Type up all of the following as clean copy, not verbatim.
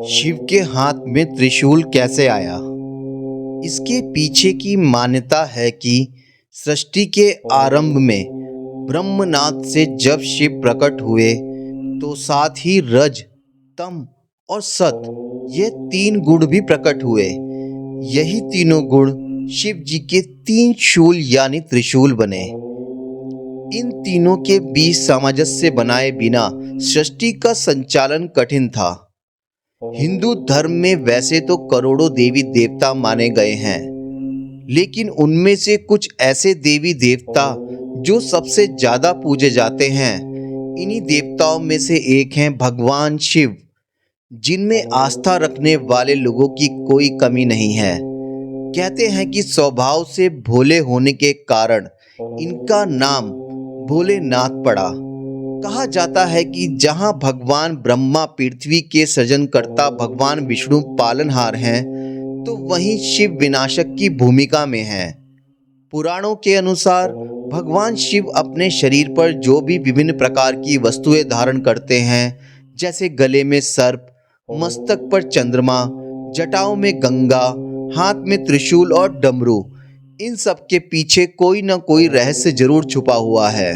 शिव के हाथ में त्रिशूल कैसे आया? इसके पीछे की मान्यता है कि सृष्टि के आरंभ में ब्रह्मनाथ से जब शिव प्रकट हुए तो साथ ही रज, तम और सत ये तीन गुण भी प्रकट हुए। यही तीनों गुण शिव जी के तीन शूल यानी त्रिशूल बने। इन तीनों के बीच सामंजस्य बनाए बिना सृष्टि का संचालन कठिन था। हिंदू धर्म में वैसे तो करोड़ों देवी देवता माने गए हैं, लेकिन उनमें से कुछ ऐसे देवी देवता जो सबसे ज्यादा पूजे जाते हैं, इन्हीं देवताओं में से एक हैं भगवान शिव, जिनमें आस्था रखने वाले लोगों की कोई कमी नहीं है। कहते हैं कि स्वभाव से भोले होने के कारण इनका नाम भोलेनाथ पड़ा। कहा जाता है कि जहां भगवान ब्रह्मा पृथ्वी के सृजनकर्ता भगवान विष्णु पालनहार हैं, तो वहीं शिव विनाशक की भूमिका में हैं। पुराणों के अनुसार भगवान शिव अपने शरीर पर जो भी विभिन्न प्रकार की वस्तुएं धारण करते हैं, जैसे गले में सर्प, मस्तक पर चंद्रमा, जटाओं में गंगा, हाथ में त्रिशूल और डमरू, इन सब के पीछे कोई न कोई रहस्य जरूर छुपा हुआ है।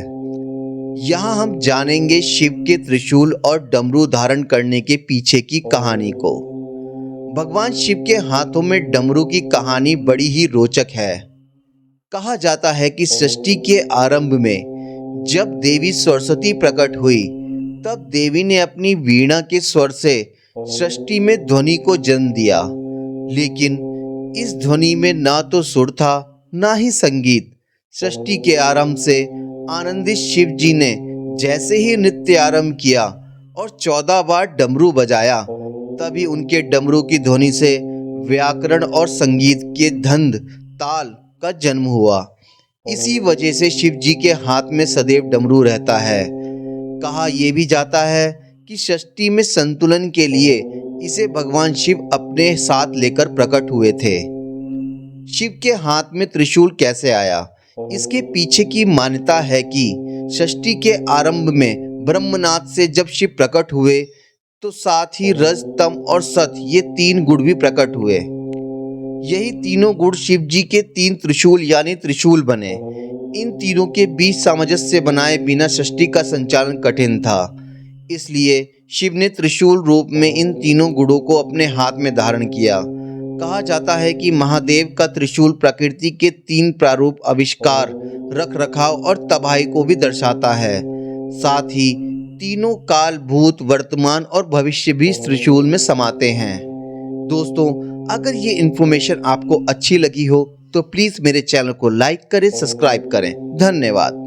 यहाँ हम जानेंगे शिव के त्रिशूल और डमरू धारण करने के पीछे की कहानी को। भगवान शिव के हाथों में डमरू की कहानी बड़ी ही रोचक है। कहा जाता है कि सृष्टि के आरंभ में जब देवी सरस्वती प्रकट हुई, तब देवी ने अपनी वीणा के स्वर से सृष्टि में ध्वनि को जन्म दिया। लेकिन इस ध्वनि में ना तो सुर था, ना ही संगीत। सृष्टि के आरंभ से आनंदित शिव जी ने जैसे ही नृत्य आरंभ किया और 14 बार डमरू बजाया, तभी उनके डमरू की ध्वनि से व्याकरण और संगीत के धंध ताल का जन्म हुआ। इसी वजह से शिव जी के हाथ में सदैव डमरू रहता है। कहा यह भी जाता है कि सृष्टि में संतुलन के लिए इसे भगवान शिव अपने साथ लेकर प्रकट हुए थे। शिव के हाथ में त्रिशूल कैसे आया? इसके पीछे की मान्यता है कि सृष्टि के आरंभ में ब्रह्मनाथ से जब शिव प्रकट हुए तो साथ ही रज, तम और सत ये तीन गुण भी प्रकट हुए। यही तीनों गुण शिव जी के तीन त्रिशूल यानी त्रिशूल बने। इन तीनों के बीच सामंजस्य बनाए बिना सृष्टि का संचालन कठिन था। इसलिए शिव ने त्रिशूल रूप में इन तीनों गुणों को अपने हाथ में धारण किया। कहा जाता है कि महादेव का त्रिशूल प्रकृति के तीन प्रारूप आविष्कार, रख रखाव और तबाही को भी दर्शाता है। साथ ही तीनों काल, भूत, वर्तमान और भविष्य भी इस त्रिशूल में समाते हैं। दोस्तों, अगर ये इन्फॉर्मेशन आपको अच्छी लगी हो तो प्लीज मेरे चैनल को लाइक करें, सब्सक्राइब करें। धन्यवाद।